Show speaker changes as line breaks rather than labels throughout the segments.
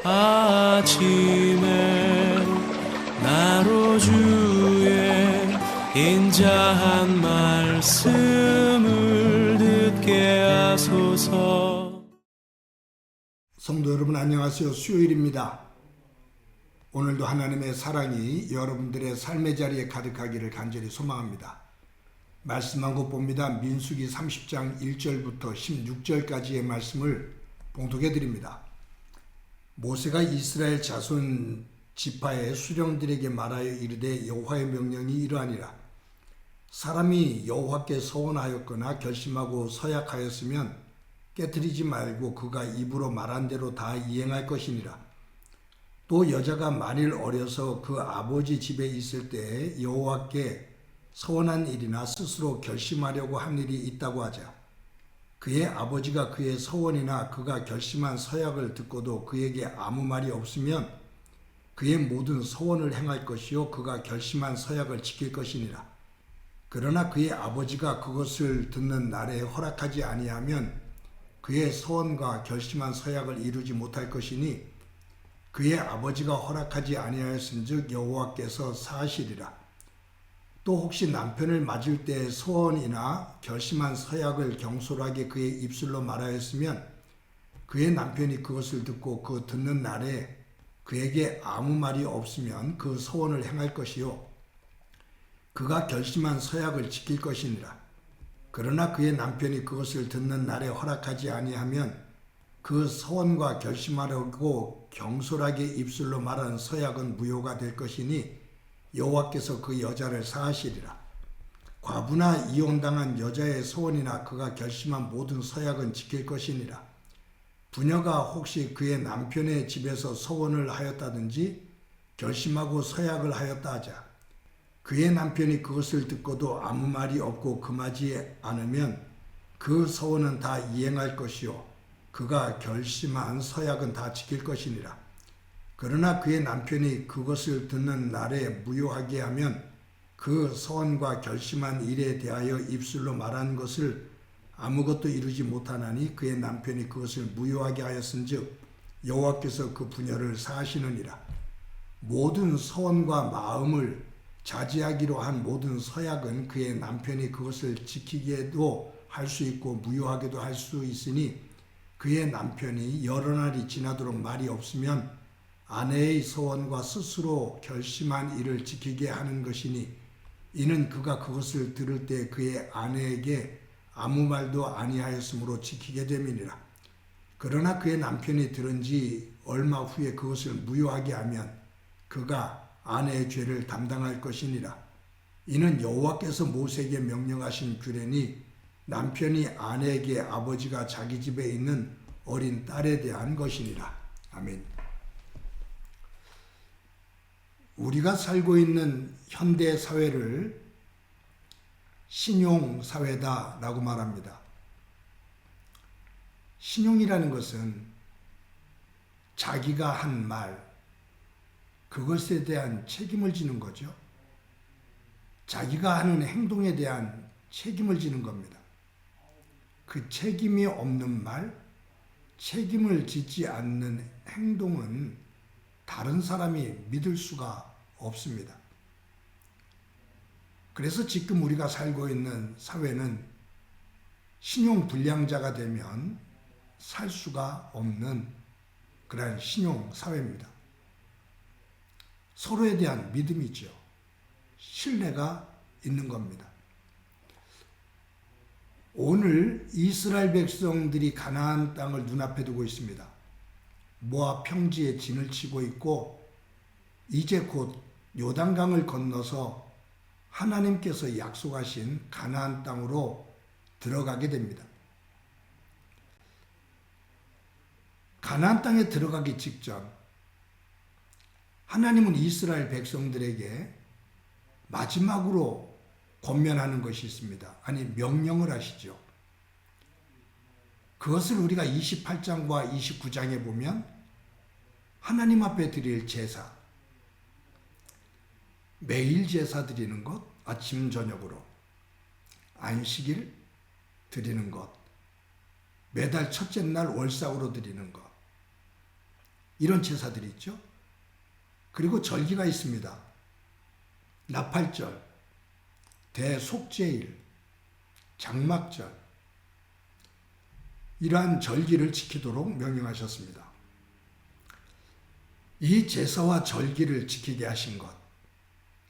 아침에 나로 주의 인자한 말씀을 듣게 하소서.
성도 여러분 안녕하세요. 수요일입니다. 오늘도 하나님의 사랑이 여러분들의 삶의 자리에 가득하기를 간절히 소망합니다. 말씀한 것 봅니다. 민수기 30장 1절부터 16절까지의 말씀을 봉독해 드립니다. 모세가 이스라엘 자손 지파의 수령들에게 말하여 이르되 여호와의 명령이 이러하니라. 사람이 여호와께 서원하였거나 결심하고 서약하였으면 깨뜨리지 말고 그가 입으로 말한 대로 다 이행할 것이니라. 또 여자가 만일 어려서 그 아버지 집에 있을 때에 여호와께 서원한 일이나 스스로 결심하려고 한 일이 있다고 하자. 그의 아버지가 그의 서원이나 그가 결심한 서약을 듣고도 그에게 아무 말이 없으면 그의 모든 서원을 행할 것이요 그가 결심한 서약을 지킬 것이니라. 그러나 그의 아버지가 그것을 듣는 날에 허락하지 아니하면 그의 서원과 결심한 서약을 이루지 못할 것이니 그의 아버지가 허락하지 아니하였은즉 여호와께서 사하시리라. 또 혹시 남편을 맞을 때 서원이나 결심한 서약을 경솔하게 그의 입술로 말하였으면 그의 남편이 그것을 듣고 그 듣는 날에 그에게 아무 말이 없으면 그 서원을 행할 것이요 그가 결심한 서약을 지킬 것이니라. 그러나 그의 남편이 그것을 듣는 날에 허락하지 아니하면 그 서원과 결심하려고 경솔하게 입술로 말한 서약은 무효가 될 것이니 여호와께서 그 여자를 사하시리라. 과부나 이혼당한 여자의 서원이나 그가 결심한 모든 서약은 지킬 것이니라. 부녀가 혹시 그의 남편의 집에서 서원을 하였다든지 결심하고 서약을 하였다 하자. 그의 남편이 그것을 듣고도 아무 말이 없고 금하지 않으면 그 서원은 다 이행할 것이요 그가 결심한 서약은 다 지킬 것이니라. 그러나 그의 남편이 그것을 듣는 날에 무효하게 하면 그 서원과 결심한 일에 대하여 입술로 말한 것을 아무것도 이루지 못하나니 그의 남편이 그것을 무효하게 하였은즉 여호와께서 그 부녀를 사하시느니라. 모든 서원과 마음을 자제하기로 한 모든 서약은 그의 남편이 그것을 지키게도 할 수 있고 무효하게도 할 수 있으니 그의 남편이 여러 날이 지나도록 말이 없으면 아내의 서원과 스스로 결심한 일을 지키게 하는 것이니 이는 그가 그것을 들을 때 그의 아내에게 아무 말도 아니하였으므로 지키게 됨이니라. 그러나 그의 남편이 들은 지 얼마 후에 그것을 무효하게 하면 그가 아내의 죄를 담당할 것이니라. 이는 여호와께서 모세에게 명령하신 규례니 남편이 아내에게 아버지가 자기 집에 있는 어린 딸에 대한 것이니라. 아멘. 우리가 살고 있는 현대 사회를 신용사회다라고 말합니다. 신용이라는 것은 자기가 한 말, 그것에 대한 책임을 지는 거죠. 자기가 하는 행동에 대한 책임을 지는 겁니다. 그 책임이 없는 말, 책임을 짓지 않는 행동은 다른 사람이 믿을 수가 없습니다. 그래서 지금 우리가 살고 있는 사회는 신용불량자가 되면 살 수가 없는 그런 신용사회입니다. 서로에 대한 믿음이죠. 신뢰가 있는 겁니다. 오늘 이스라엘 백성들이 가나안 땅을 눈앞에 두고 있습니다. 모압 평지에 진을 치고 있고 이제 곧 요단강을 건너서 하나님께서 약속하신 가나안 땅으로 들어가게 됩니다. 가나안 땅에 들어가기 직전 하나님은 이스라엘 백성들에게 마지막으로 권면하는 것이 있습니다. 아니 명령을 하시죠. 그것을 우리가 28장과 29장에 보면 하나님 앞에 드릴 제사, 매일 제사 드리는 것, 아침 저녁으로 안식일 드리는 것, 매달 첫째 날 월삭으로 드리는 것, 이런 제사들이 있죠. 그리고 절기가 있습니다. 나팔절, 대속죄일, 장막절, 이러한 절기를 지키도록 명령하셨습니다. 이 제사와 절기를 지키게 하신 것,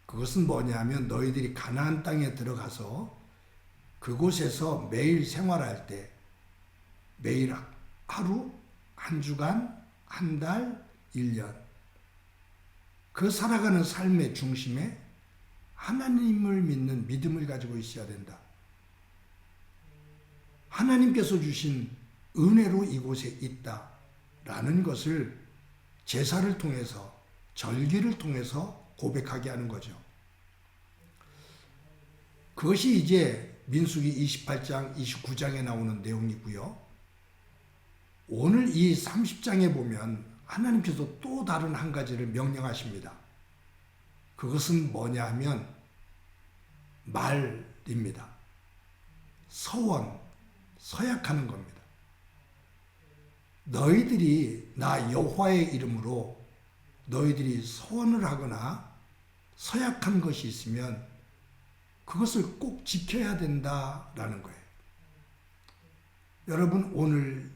그것은 뭐냐면 너희들이 가나안 땅에 들어가서 그곳에서 매일 생활할 때 매일 하루, 한 주간, 한 달, 1년 그 살아가는 삶의 중심에 하나님을 믿는 믿음을 가지고 있어야 된다. 하나님께서 주신 은혜로 이곳에 있다라는 것을 제사를 통해서, 절기를 통해서 고백하게 하는 거죠. 그것이 이제 민수기 28장, 29장에 나오는 내용이고요. 오늘 이 30장에 보면 하나님께서 또 다른 한 가지를 명령하십니다. 그것은 뭐냐 하면 말입니다. 서원, 서약하는 겁니다. 너희들이 나 여호와의 이름으로 너희들이 서원을 하거나 서약한 것이 있으면 그것을 꼭 지켜야 된다라는 거예요. 여러분 오늘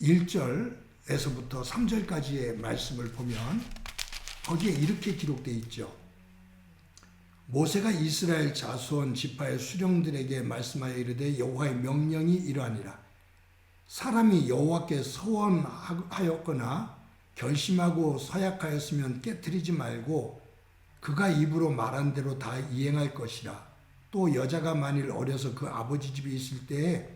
1절에서부터 3절까지의 말씀을 보면 거기에 이렇게 기록되어 있죠. 모세가 이스라엘 자손 지파의 수령들에게 말씀하여 이르되 여호와의 명령이 이러하니라. 사람이 여호와께 서원하였거나 결심하고 서약하였으면 깨트리지 말고 그가 입으로 말한 대로 다 이행할 것이라. 또 여자가 만일 어려서 그 아버지 집에 있을 때에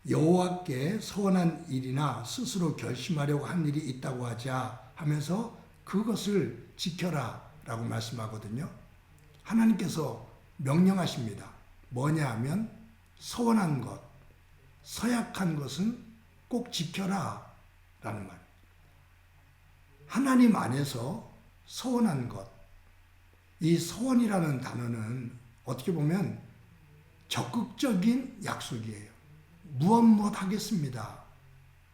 여호와께 서원한 일이나 스스로 결심하려고 한 일이 있다고 하자 하면서 그것을 지켜라 라고 말씀하거든요. 하나님께서 명령하십니다. 뭐냐 하면 서원한 것, 서약한 것은 꼭 지켜라 라는 말. 하나님 안에서 서원한 것, 이 서원이라는 단어는 어떻게 보면 적극적인 약속이에요. 무엇 하겠습니다.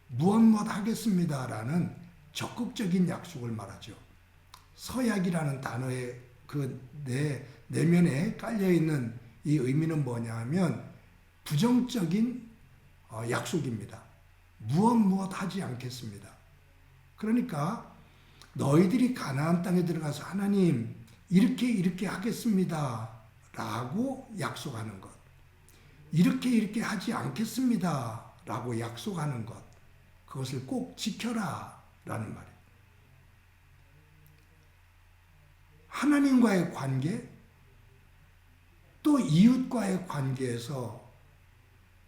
무엇 하겠습니다라는 적극적인 약속을 말하죠. 서약이라는 단어의 그 내면에 깔려있는 이 의미는 뭐냐 하면 부정적인 약속입니다. 무엇 하지 않겠습니다. 그러니까 너희들이 가나안 땅에 들어가서 하나님 이렇게 하겠습니다 라고 약속하는 것, 이렇게 하지 않겠습니다 라고 약속하는 것, 그것을 꼭 지켜라 라는 말이에요. 하나님과의 관계, 또 이웃과의 관계에서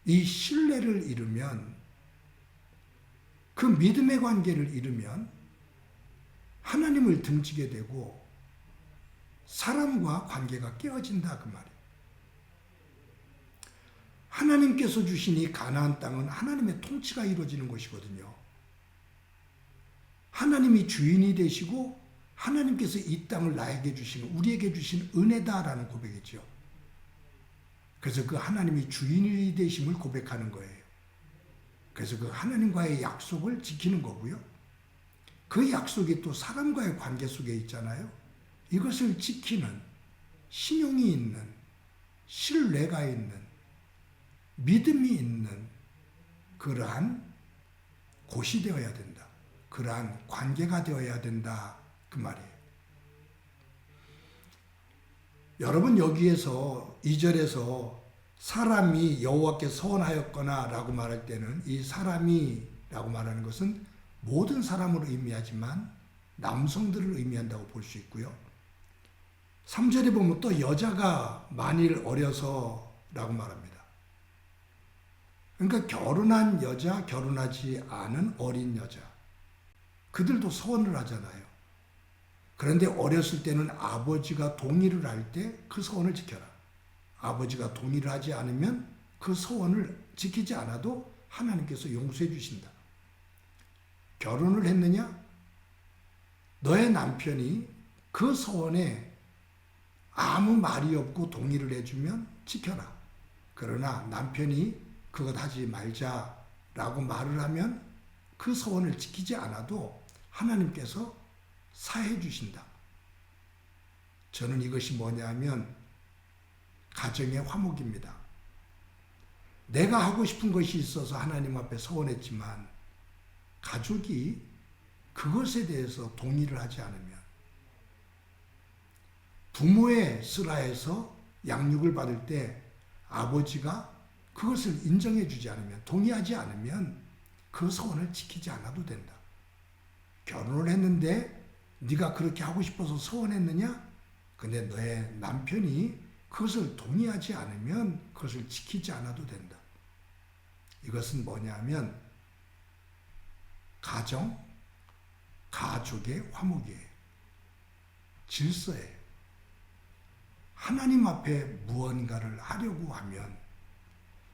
이 신뢰를 잃으면, 그 믿음의 관계를 잃으면 하나님을 등지게 되고 사람과 관계가 깨어진다 그 말이에요. 하나님께서 주신 이 가나안 땅은 하나님의 통치가 이루어지는 곳이거든요. 하나님이 주인이 되시고 하나님께서 이 땅을 나에게 주신, 우리에게 주신 은혜다라는 고백이죠. 그래서 그 하나님이 주인이 되심을 고백하는 거예요. 그래서 그 하나님과의 약속을 지키는 거고요. 그 약속이 또 사람과의 관계 속에 있잖아요. 이것을 지키는 신용이 있는, 신뢰가 있는, 믿음이 있는 그러한 곳이 되어야 된다. 그러한 관계가 되어야 된다. 그 말이에요. 여러분 여기에서 2절에서 사람이 여호와께 서원하였거나 라고 말할 때는 이 사람이 라고 말하는 것은 모든 사람을 의미하지만 남성들을 의미한다고 볼 수 있고요. 3절에 보면 또 여자가 만일 어려서 라고 말합니다. 그러니까 결혼한 여자, 결혼하지 않은 어린 여자, 그들도 서원을 하잖아요. 그런데 어렸을 때는 아버지가 동의를 할 때 그 서원을 지켜라. 아버지가 동의를 하지 않으면 그 서원을 지키지 않아도 하나님께서 용서해 주신다. 결혼을 했느냐? 너의 남편이 그 서원에 아무 말이 없고 동의를 해주면 지켜라. 그러나 남편이 그것 하지 말자라고 말을 하면 그 서원을 지키지 않아도 하나님께서 사해 주신다. 저는 이것이 뭐냐면 가정의 화목입니다. 내가 하고 싶은 것이 있어서 하나님 앞에 서원했지만 가족이 그것에 대해서 동의를 하지 않으면, 부모의 슬하에서 양육을 받을 때 아버지가 그것을 인정해 주지 않으면, 동의하지 않으면 그 서원을 지키지 않아도 된다. 결혼을 했는데 네가 그렇게 하고 싶어서 서원했느냐? 근데 너의 남편이 그것을 동의하지 않으면 그것을 지키지 않아도 된다. 이것은 뭐냐면 가족의 화목이에요. 질서예요. 하나님 앞에 무언가를 하려고 하면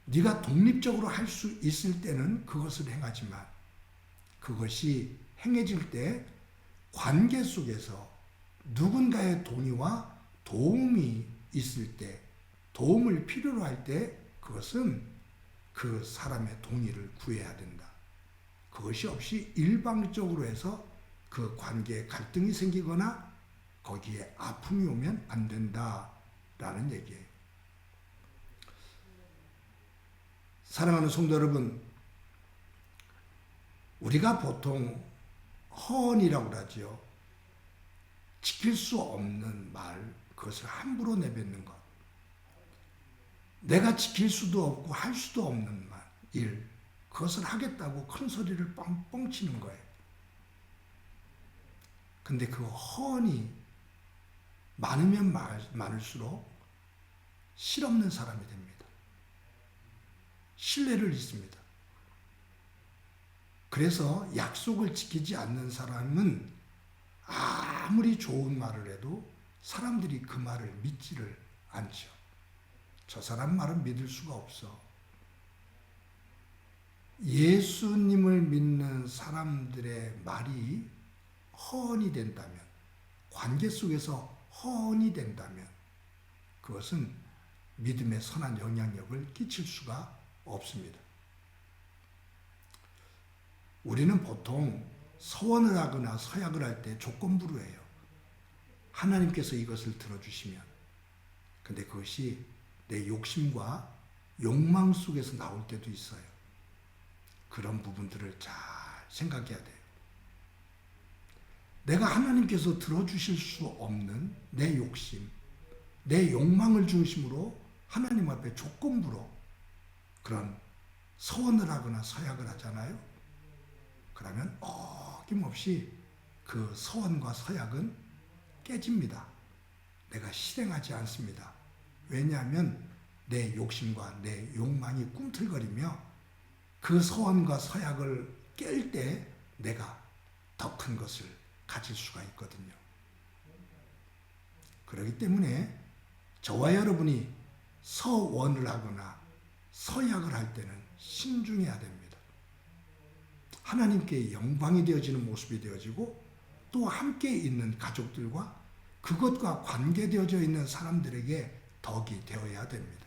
네가 독립적으로 할 수 있을 때는 그것을 행하지만, 그것이 행해질 때 관계 속에서 누군가의 동의와 도움이 있을 때, 도움을 필요로 할 때 그것은 그 사람의 동의를 구해야 된다. 그것이 없이 일방적으로 해서 그 관계에 갈등이 생기거나 거기에 아픔이 오면 안 된다라는 얘기예요. 사랑하는 성도 여러분, 우리가 보통 허언이라고 하지요. 지킬 수 없는 말, 그것을 함부로 내뱉는 것. 내가 지킬 수도 없고 할 수도 없는 말, 일, 그것을 하겠다고 큰 소리를 뻥뻥 치는 거예요. 근데 그 허언이 많으면 많을수록 실없는 사람이 됩니다. 신뢰를 잃습니다. 그래서 약속을 지키지 않는 사람은 아무리 좋은 말을 해도 사람들이 그 말을 믿지를 않죠. 저 사람 말은 믿을 수가 없어. 예수님을 믿는 사람들의 말이 허언이 된다면, 관계 속에서 허언이 된다면 그것은 믿음에 선한 영향력을 끼칠 수가 없습니다. 우리는 보통 서원을 하거나 서약을 할 때 조건부로 해요. 하나님께서 이것을 들어주시면. 근데 그것이 내 욕심과 욕망 속에서 나올 때도 있어요. 그런 부분들을 잘 생각해야 돼요. 내가 하나님께서 들어주실 수 없는 내 욕심, 내 욕망을 중심으로 하나님 앞에 조건부로 그런 서원을 하거나 서약을 하잖아요. 그러면 어김없이 그 서원과 서약은 깨집니다. 내가 실행하지 않습니다. 왜냐하면 내 욕심과 내 욕망이 꿈틀거리며 그 서원과 서약을 깰 때 내가 더 큰 것을 가질 수가 있거든요. 그렇기 때문에 저와 여러분이 서원을 하거나 서약을 할 때는 신중해야 됩니다. 하나님께 영광이 되어지는 모습이 되어지고 또 함께 있는 가족들과 그것과 관계되어져 있는 사람들에게 덕이 되어야 됩니다.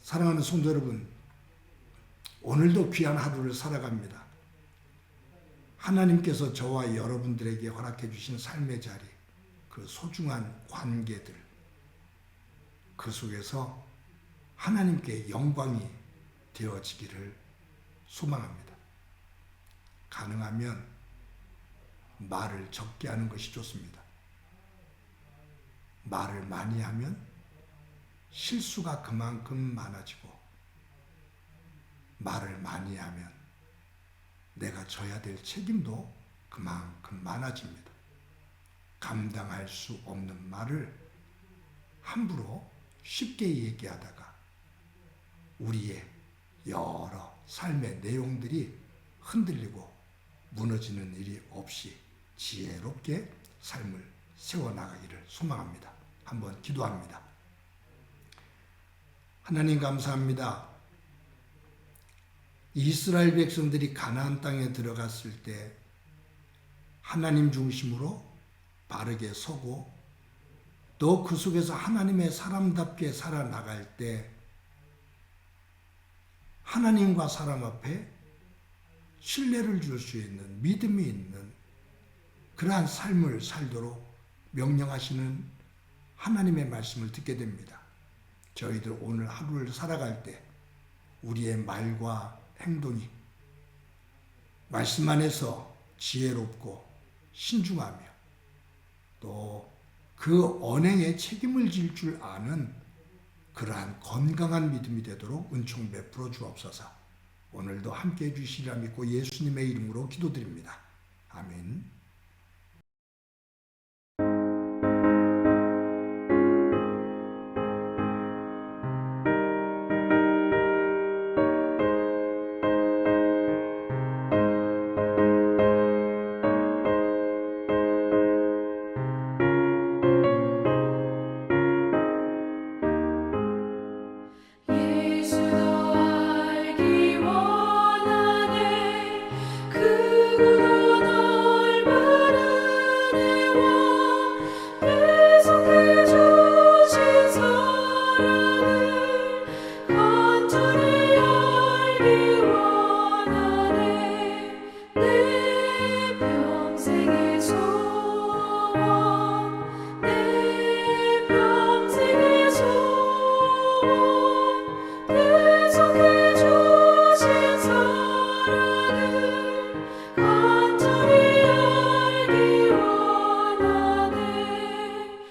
사랑하는 성도 여러분, 오늘도 귀한 하루를 살아갑니다. 하나님께서 저와 여러분들에게 허락해 주신 삶의 자리, 그 소중한 관계들, 그 속에서 하나님께 영광이 되어지기를 소망합니다. 가능하면 말을 적게 하는 것이 좋습니다. 말을 많이 하면 실수가 그만큼 많아지고, 말을 많이 하면 내가 져야 될 책임도 그만큼 많아집니다. 감당할 수 없는 말을 함부로 쉽게 얘기하다가 우리의 여러 삶의 내용들이 흔들리고 무너지는 일이 없이 지혜롭게 삶을 세워나가기를 소망합니다. 한번 기도합니다. 하나님 감사합니다. 이스라엘 백성들이 가나안 땅에 들어갔을 때 하나님 중심으로 바르게 서고 또 그 속에서 하나님의 사람답게 살아나갈 때 하나님과 사람 앞에 신뢰를 줄 수 있는 믿음이 있는 그러한 삶을 살도록 명령하시는 하나님의 말씀을 듣게 됩니다. 저희들 오늘 하루를 살아갈 때 우리의 말과 행동이 말씀 안에서 지혜롭고 신중하며 또 그 언행에 책임을 질 줄 아는 그러한 건강한 믿음이 되도록 은총 베풀어 주옵소서. 오늘도 함께해 주시리라 믿고 예수님의 이름으로 기도드립니다. 아멘.